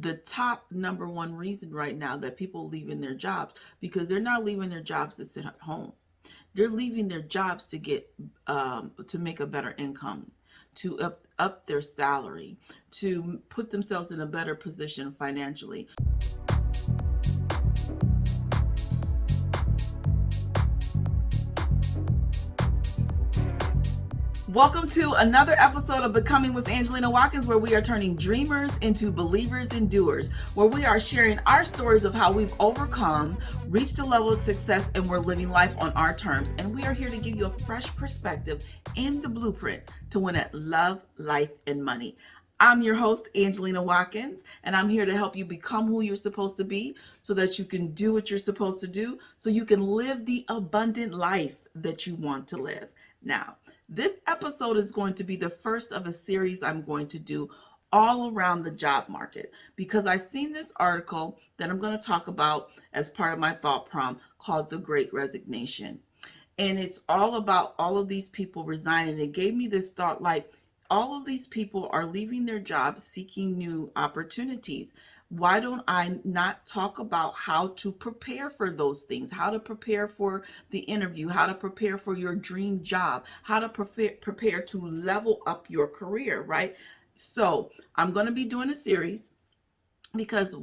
the top number one reason right now that people leaving their jobs, because they're not leaving their jobs to sit at home. They're leaving their jobs to get to make a better income, to up their salary, to put themselves in a better position financially. Welcome to another episode of Becoming with Angelina Watkins, where we are turning dreamers into believers and doers, where we are sharing our stories of how we've overcome, reached a level of success, and we're living life on our terms. And we are here to give you a fresh perspective and the blueprint to win at love, life, and money. I'm your host, Angelina Watkins, and I'm here to help you become who you're supposed to be so that you can do what you're supposed to do, so you can live the abundant life that you want to live. Now, this episode is going to be the first of a series I'm going to do all around the job market, because I've seen this article that I'm going to talk about as part of my thought prompt called The Great Resignation. And it's all about all of these people resigning. It gave me this thought, like, all of these people are leaving their jobs seeking new opportunities. Why don't I not talk about how to prepare for those things, how to prepare for the interview, how to prepare for your dream job, how to prepare to level up your career, right? So I'm going to be doing a series because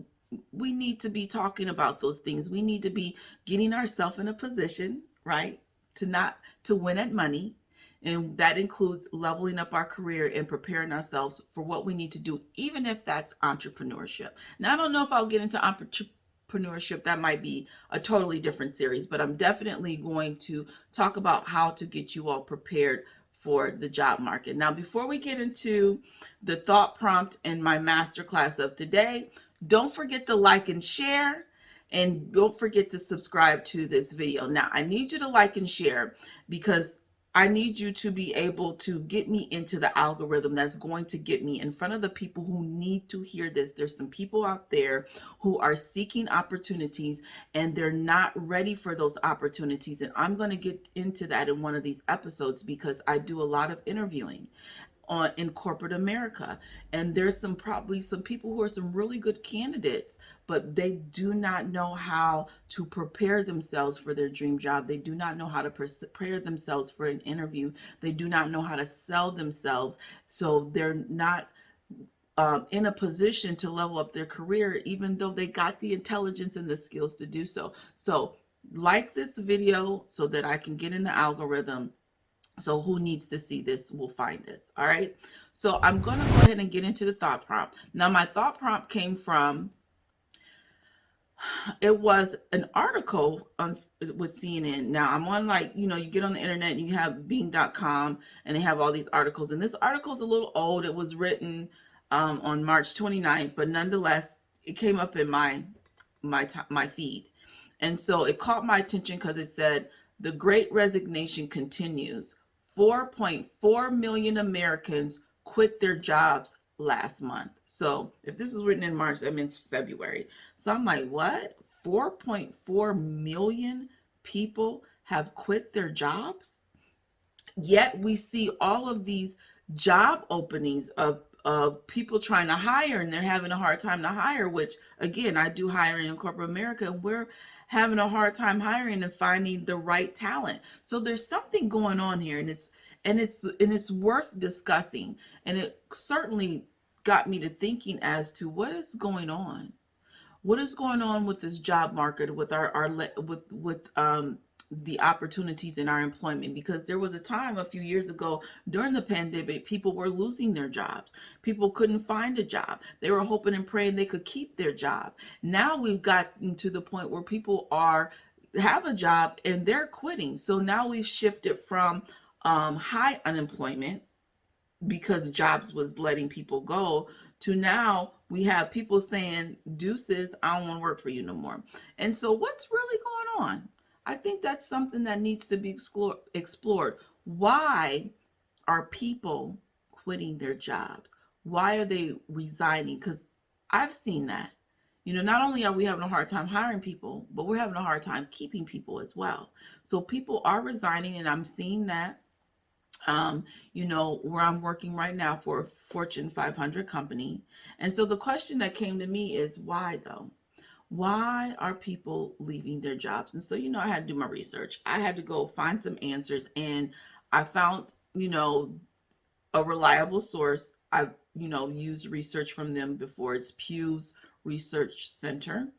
we need to be talking about those things. We need to be getting ourselves in a position, right, to win at money. And that includes leveling up our career and preparing ourselves for what we need to do, even if that's entrepreneurship. Now, I don't know if I'll get into entrepreneurship. That might be a totally different series, but I'm definitely going to talk about how to get you all prepared for the job market. Now, before we get into the thought prompt and my masterclass of today, don't forget to like and share. And don't forget to subscribe to this video. Now, I need you to like and share because I need you to be able to get me into the algorithm that's going to get me in front of the people who need to hear this. There's some people out there who are seeking opportunities and they're not ready for those opportunities. And I'm going to get into that in one of these episodes because I do a lot of interviewing in corporate America, and there's probably some people who are some really good candidates, but they do not know how to prepare themselves for their dream job. They do not know how to prepare themselves for an interview. They do not know how to sell themselves, so they're not in a position to level up their career, even though they got the intelligence and the skills to do so. So like this video so that I can get in the algorithm. So who needs to see this will find this. All right. So I'm going to go ahead and get into the thought prompt. Now, my thought prompt came from, it was an article with CNN. Now, I'm on, like, you get on the internet and you have Bing.com and they have all these articles. And this article is a little old. It was written on March 29th, but nonetheless, it came up in my feed. And so it caught my attention because it said, "The Great Resignation continues. 4.4 million Americans quit their jobs last month." So if this was written in March, that means February. So I'm like, what? 4.4 million people have quit their jobs? Yet we see all of these job openings of people trying to hire, and they're having a hard time to hire, which, again, I do hiring in corporate America, and we're having a hard time hiring and finding the right talent. So there's something going on here, and it's worth discussing. And it certainly got me to thinking as to what is going on. What is going on with this job market, with the opportunities in our employment? Because there was a time a few years ago during the pandemic, people were losing their jobs. People couldn't find a job. They were hoping and praying they could keep their job. Now we've gotten to the point where people have a job and they're quitting. So now we've shifted from high unemployment, because jobs was letting people go, to now we have people saying, "Deuces, I don't want to work for you no more." And so what's really going on? I think that's something that needs to be explored. Why are people quitting their jobs? Why are they resigning? Because I've seen that. Not only are we having a hard time hiring people, but we're having a hard time keeping people as well. So people are resigning, and I'm seeing that. um, where I'm working right now for a Fortune 500 company. And so the question that came to me is why though? Why are people leaving their jobs? And so, I had to do my research. I had to go find some answers, and I found, a reliable source. I've, used research from them before. It's Pew's Research Center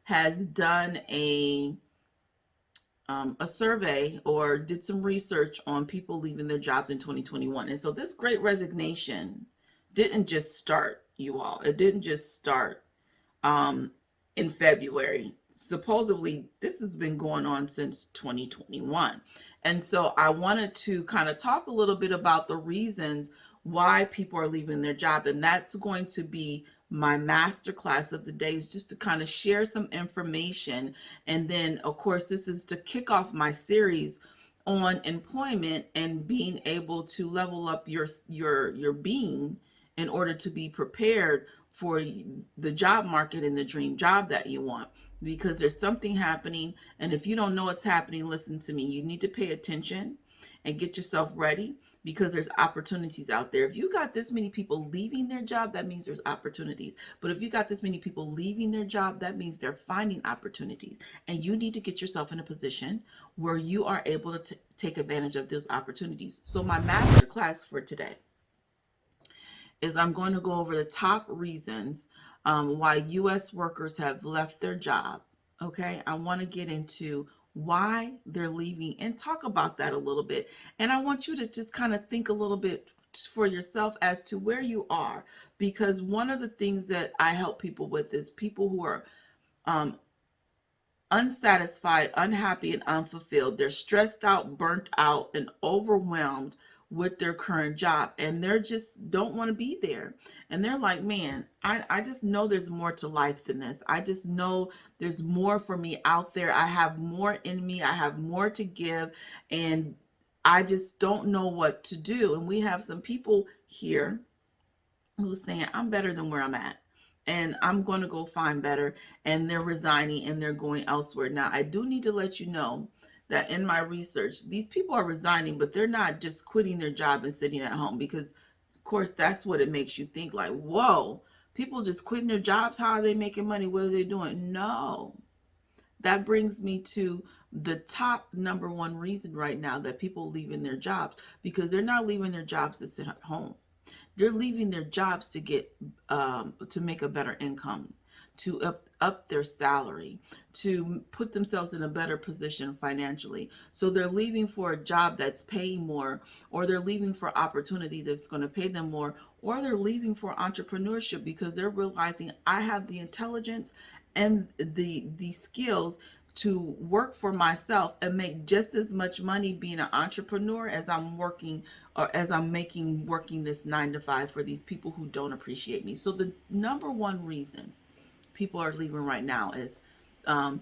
has done a survey or did some research on people leaving their jobs in 2021. And so this great resignation didn't just start, you all. It didn't just start um, in February. Supposedly, this has been going on since 2021. And so I wanted to kind of talk a little bit about the reasons why people are leaving their job. And that's going to be my masterclass of the day, is just to kind of share some information. And then, of course, this is to kick off my series on employment and being able to level up your being in order to be prepared for the job market and the dream job that you want, because there's something happening. And if you don't know what's happening, listen to me. You need to pay attention and get yourself ready, because there's opportunities out there. If you got this many people leaving their job, that means there's opportunities. But if you got this many people leaving their job, that means they're finding opportunities. And you need to get yourself in a position where you are able to take advantage of those opportunities. So my master class for today is I'm going to go over the top reasons why U.S. workers have left their job. Okay, I want to get into why they're leaving and talk about that a little bit. And I want you to just kind of think a little bit for yourself as to where you are, because one of the things that I help people with is people who are um, unsatisfied, unhappy, and unfulfilled. They're stressed out, burnt out, and overwhelmed with their current job, and they're just don't want to be there. And they're like, man, I just know there's more to life than this. I just know there's more for me out there. I have more in me. I have more to give, and I just don't know what to do. And we have some people here who's saying, I'm better than where I'm at, and I'm going to go find better, and they're resigning and they're going elsewhere. Now, I do need to let you know that in my research, these people are resigning, but they're not just quitting their job and sitting at home, because, of course, that's what it makes you think, like, whoa, people just quitting their jobs. How are they making money? What are they doing? No. That brings me to the top number one reason right now that people leaving their jobs, because they're not leaving their jobs to sit at home. They're leaving their jobs to get to make a better income, to up their salary, to put themselves in a better position financially. So they're leaving for a job that's paying more, or they're leaving for opportunity that's going to pay them more, or they're leaving for entrepreneurship because they're realizing I have the intelligence and the skills to work for myself and make just as much money being an entrepreneur as I'm working, or as I'm making working this 9 to 5 for these people who don't appreciate me. So the number one reason people are leaving right now is um,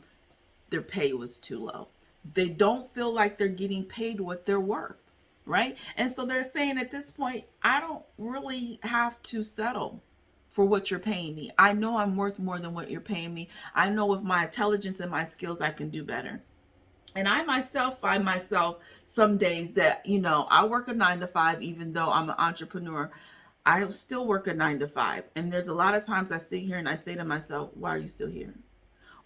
their pay was too low. They don't feel like they're getting paid what they're worth, right? And so they're saying at this point, I don't really have to settle for what you're paying me. I know I'm worth more than what you're paying me. I know with my intelligence and my skills, I can do better. And I myself find myself some days that, I work a 9 to 5, even though I'm an entrepreneur. I still work a 9 to 5. And there's a lot of times I sit here and I say to myself, why are you still here?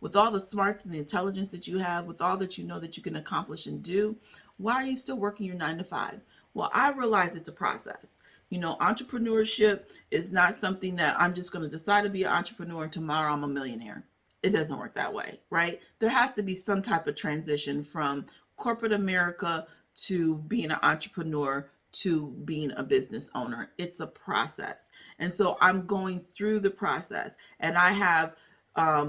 With all the smarts and the intelligence that you have, with all that you know that you can accomplish and do, why are you still working your 9 to 5? Well, I realize it's a process. Entrepreneurship is not something that I'm just going to decide to be an entrepreneur and tomorrow I'm a millionaire. It doesn't work that way, right? There has to be some type of transition from corporate America to being an entrepreneur to being a business owner. It's a process. And so I'm going through the process, and I have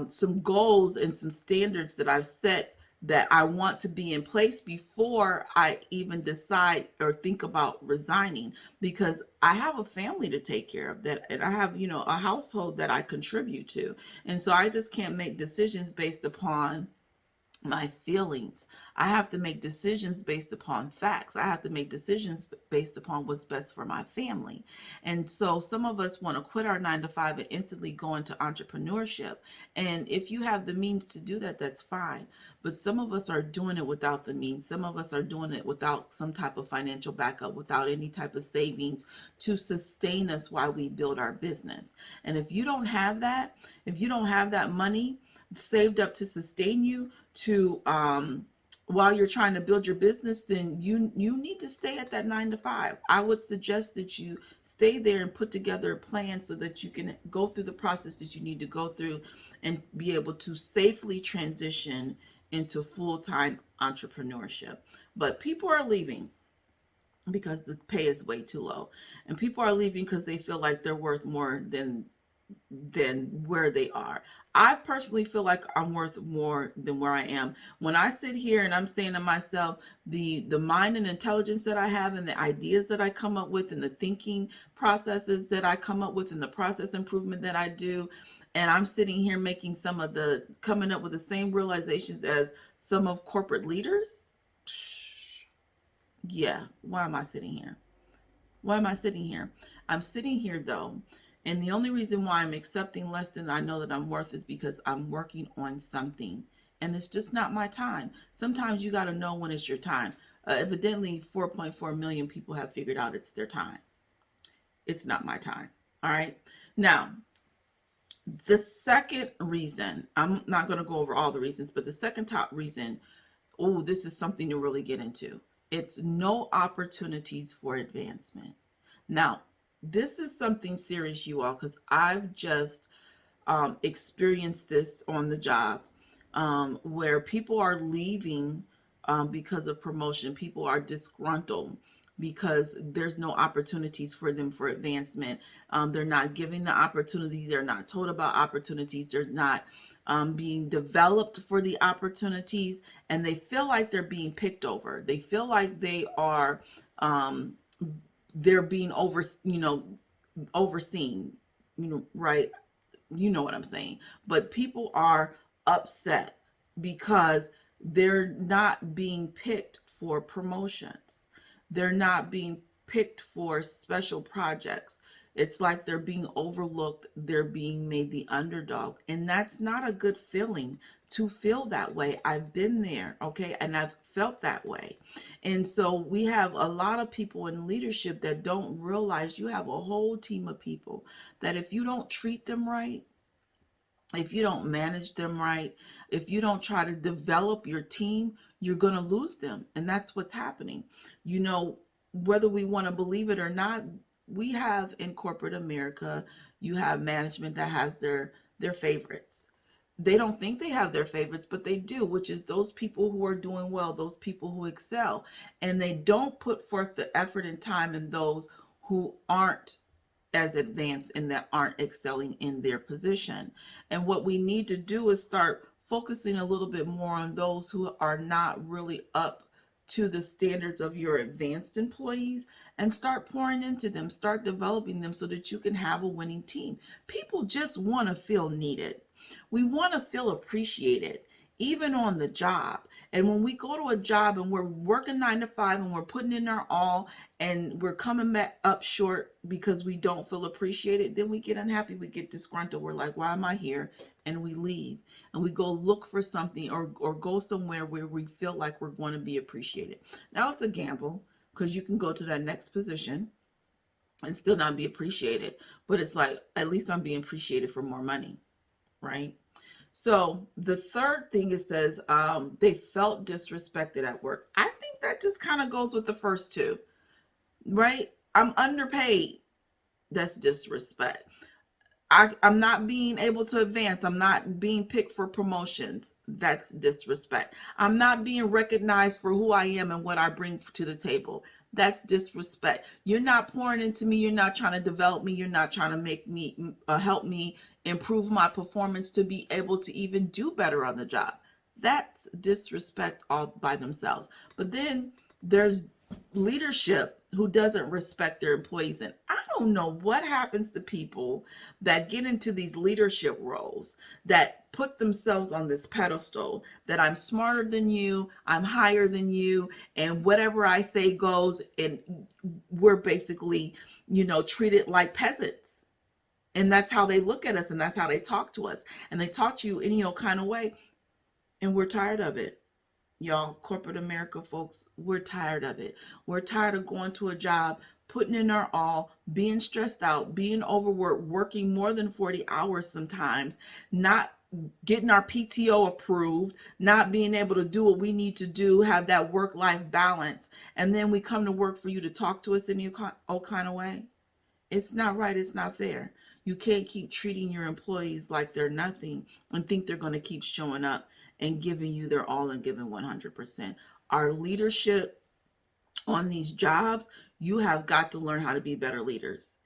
some goals and some standards that I've set that I want to be in place before I even decide or think about resigning, because I have a family to take care of, that, and I have, a household that I contribute to. And so I just can't make decisions based upon my feelings. I have to make decisions based upon facts. I have to make decisions based upon what's best for my family. And so some of us want to quit our 9 to 5 and instantly go into entrepreneurship. And if you have the means to do that, that's fine. But some of us are doing it without the means. Some of us are doing it without some type of financial backup, without any type of savings to sustain us while we build our business. And if you don't have that, if you don't have that money saved up to sustain you to while you're trying to build your business, then you need to stay at that 9 to 5. I would suggest that you stay there and put together a plan so that you can go through the process that you need to go through and be able to safely transition into full-time entrepreneurship. But people are leaving because the pay is way too low, and people are leaving because they feel like they're worth more than where they are. I personally feel like I'm worth more than where I am. When I sit here and I'm saying to myself, the mind and intelligence that I have and the ideas that I come up with and the thinking processes that I come up with and the process improvement that I do, and I'm sitting here coming up with the same realizations as some of corporate leaders. Yeah, why am I sitting here? Why am I sitting here? I'm sitting here though, and the only reason why I'm accepting less than I know that I'm worth is because I'm working on something, and it's just not my time. Sometimes you got to know when it's your time. Evidently, 4.4 million people have figured out it's their time. It's not my time. All right. Now, the second reason, I'm not going to go over all the reasons, but the second top reason, oh, this is something to really get into. It's no opportunities for advancement. Now, this is something serious, you all, because I've just experienced this on the job, where people are leaving because of promotion. People are disgruntled because there's no opportunities for them for advancement. They're not giving the opportunities. They're not told about opportunities. They're not being developed for the opportunities, and they feel like they're being picked over. They feel like they're being overseen, right? You know what I'm saying. But people are upset because they're not being picked for promotions. They're not being picked for special projects. It's like they're being overlooked. They're being made the underdog. And that's not a good feeling to feel that way. I've been there, okay? And I've felt that way. And so we have a lot of people in leadership that don't realize you have a whole team of people that if you don't treat them right, if you don't manage them right, if you don't try to develop your team, you're going to lose them. And that's what's happening. Whether we want to believe it or not, we have in corporate America, you have management that has their favorites. They don't think they have their favorites, but they do, which is those people who are doing well, those people who excel. And they don't put forth the effort and time in those who aren't as advanced and that aren't excelling in their position. And what we need to do is start focusing a little bit more on those who are not really up to the standards of your advanced employees and start pouring into them, start developing them so that you can have a winning team. People just want to feel needed. We want to feel appreciated, even on the job. And when we go to a job and we're working 9 to 5 and we're putting in our all and we're coming back up short because we don't feel appreciated, then we get unhappy, we get disgruntled. We're like, why am I here? And we leave and we go look for something or go somewhere where we feel like we're going to be appreciated. Now it's a gamble because you can go to that next position and still not be appreciated. But it's like, at least I'm being appreciated for more money, right? So the third thing it says, they felt disrespected at work. I think that just kind of goes with the first two, right? I'm underpaid. That's disrespect. I'm not being able to advance. I'm not being picked for promotions. That's disrespect. I'm not being recognized for who I am and what I bring to the table. That's disrespect. You're not pouring into me. You're not trying to develop me. You're not trying to make me help me improve my performance to be able to even do better on the job. That's disrespect all by themselves. But then there's leadership who doesn't respect their employees. And I don't know what happens to people that get into these leadership roles that put themselves on this pedestal that I'm smarter than you, I'm higher than you, and whatever I say goes. And we're basically, treated like peasants. And that's how they look at us, and that's how they talk to us. And they talk to you any old kind of way. And we're tired of it. Y'all, corporate America folks, we're tired of it. We're tired of going to a job, putting in our all, being stressed out, being overworked, working more than 40 hours sometimes, not getting our PTO approved, not being able to do what we need to do, have that work-life balance. And then we come to work for you to talk to us in all kind of way. It's not right. It's not fair. You can't keep treating your employees like they're nothing and think they're going to keep showing up and giving you their all and giving 100%. Our leadership on these jobs, you have got to learn how to be better leaders.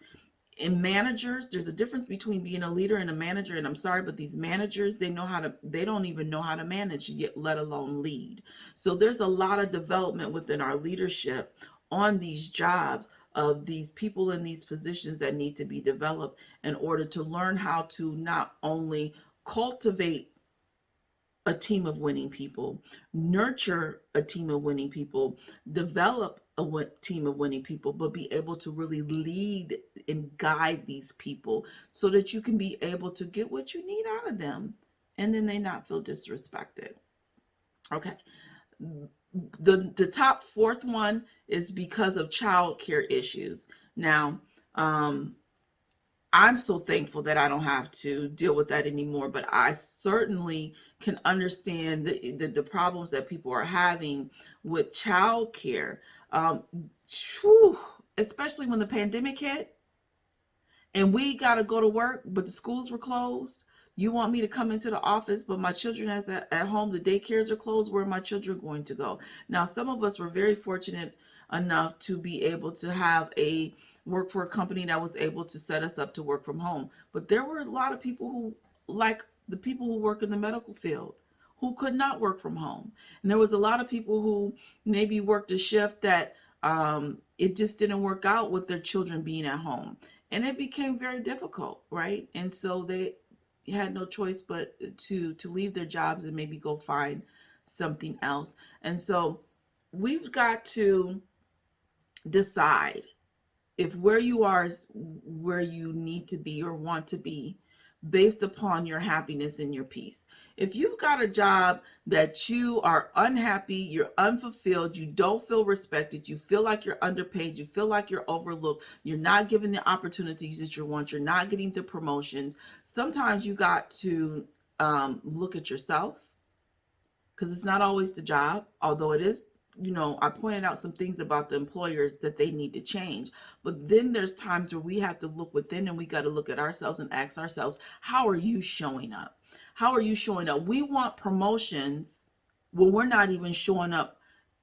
In managers, there's a difference between being a leader and a manager. And I'm sorry, but these managers, they don't even know how to manage yet, let alone lead. So there's a lot of development within our leadership on these jobs of these people in these positions that need to be developed in order to learn how to not only cultivate a team of winning people, nurture a team of winning people, develop a team of winning people, but be able to really lead and guide these people so that you can be able to get what you need out of them and then they not feel disrespected. Okay. The top fourth one is because of childcare issues. Now, I'm so thankful that I don't have to deal with that anymore, but I certainly can understand the problems that people are having with childcare, especially when the pandemic hit and we got to go to work, but the schools were closed. You want me to come into the office, but my children at home, the daycares are closed. Where are my children going to go? Now, some of us were very fortunate enough to be able to have work for a company that was able to set us up to work from home. But there were a lot of people who, like the people who work in the medical field, who could not work from home. And there was a lot of people who maybe worked a shift that it just didn't work out with their children being at home. And it became very difficult, right? And so they had no choice but to leave their jobs and maybe go find something else. And so we've got to decide if where you are is where you need to be or want to be based upon your happiness and your peace. If you've got a job that you are unhappy, you're unfulfilled, you don't feel respected, you feel like you're underpaid, you feel like you're overlooked, you're not given the opportunities that you want, you're not getting the promotions, sometimes you got to look at yourself, because it's not always the job, although it is. I pointed out some things about the employers that they need to change. But then there's times where we have to look within and we got to look at ourselves and ask ourselves, how are you showing up? How are you showing up? We want promotions when we're not even showing up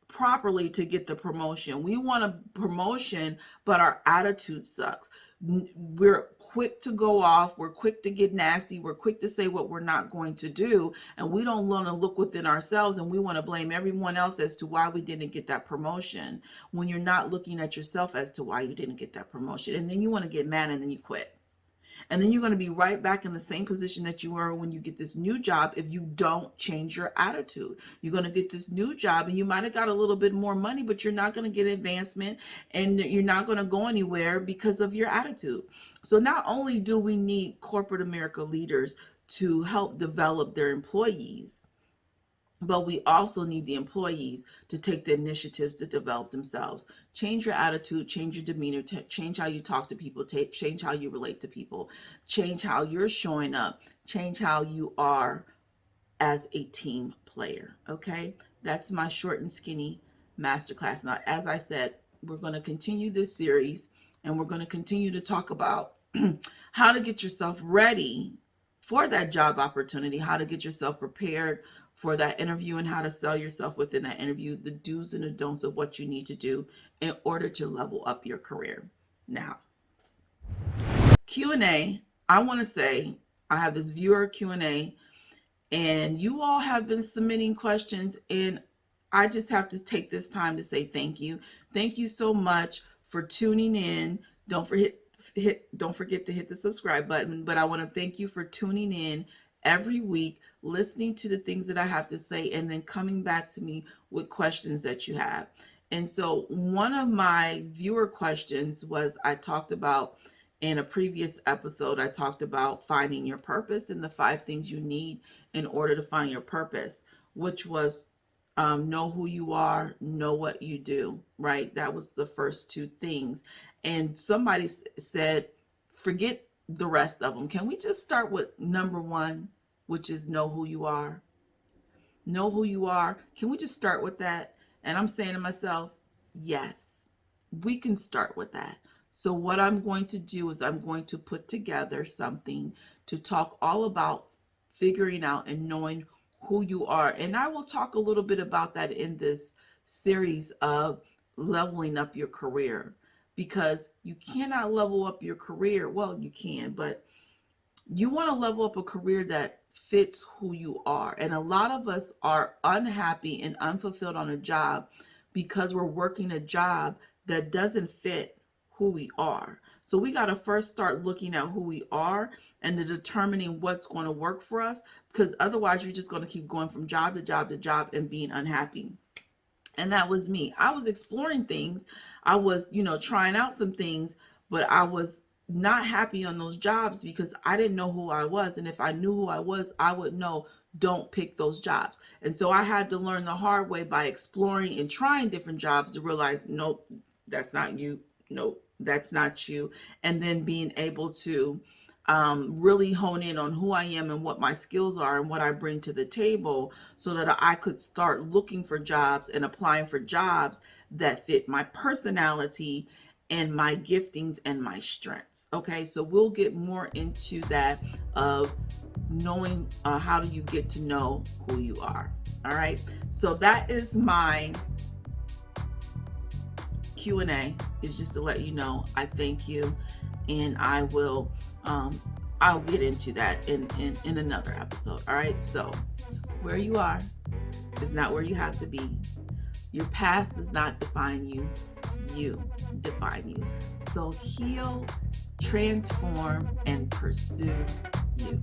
properly to get the promotion. We want a promotion, but our attitude sucks. We're quick to go off. We're quick to get nasty. We're quick to say what we're not going to do. And we don't want to look within ourselves and we want to blame everyone else as to why we didn't get that promotion when you're not looking at yourself as to why you didn't get that promotion. And then you want to get mad and then you quit. And then you're going to be right back in the same position that you were when you get this new job if you don't change your attitude. You're going to get this new job and you might have got a little bit more money, but you're not going to get advancement and you're not going to go anywhere because of your attitude. So not only do we need corporate America leaders to help develop their employees, but we also need the employees to take the initiatives to develop themselves. Change your attitude, change your demeanor, change how you talk to people, change how you relate to people, change how you're showing up, change how you are as a team player, okay? That's my short and skinny masterclass. Now, as I said, we're going to continue this series and we're going to continue to talk about how to get yourself ready for that job opportunity, how to get yourself prepared for that interview and how to sell yourself within that interview, the do's and the don'ts of what you need to do in order to level up your career. Now, Q&A, I want to say I have this viewer Q&A and you all have been submitting questions and I just have to take this time to say thank you. Thank you so much for tuning in. Don't forget to hit the subscribe button, but I want to thank you for tuning in every week, listening to the things that I have to say, and then coming back to me with questions that you have. And so one of my viewer questions was, I talked about in a previous episode, I talked about finding your purpose and the 5 things you need in order to find your purpose, which was know who you are, know what you do, right? That was the first 2 things. And somebody said, forget the rest of them. Can we just start with number 1, which is know who you are? Know who you are. Can we just start with that? And I'm saying to myself, yes, we can start with that. So what I'm going to do is I'm going to put together something to talk all about figuring out and knowing who you are. And I will talk a little bit about that in this series of leveling up your career, because you cannot level up your career. Well, you can, but you want to level up a career that fits who you are. And a lot of us are unhappy and unfulfilled on a job because we're working a job that doesn't fit who we are. So we got to first start looking at who we are and determining what's going to work for us, because otherwise you're just going to keep going from job to job to job and being unhappy. And that was me. I was exploring things. I was, trying out some things, but I was not happy on those jobs because I didn't know who I was. And if I knew who I was, I would know, don't pick those jobs. And so I had to learn the hard way by exploring and trying different jobs to realize, nope, that's not you. Nope, that's not you. And then being able to really hone in on who I am and what my skills are and what I bring to the table, so that I could start looking for jobs and applying for jobs that fit my personality and my giftings and my strengths. Okay, so we'll get more into that of knowing how do you get to know who you are. All right, so that is my Q&A, is just to let you know I thank you, and I will I'll get into that in another episode. All right, so where you are is not where you have to be. Your past does not define you. You define you. So heal, transform, and pursue you.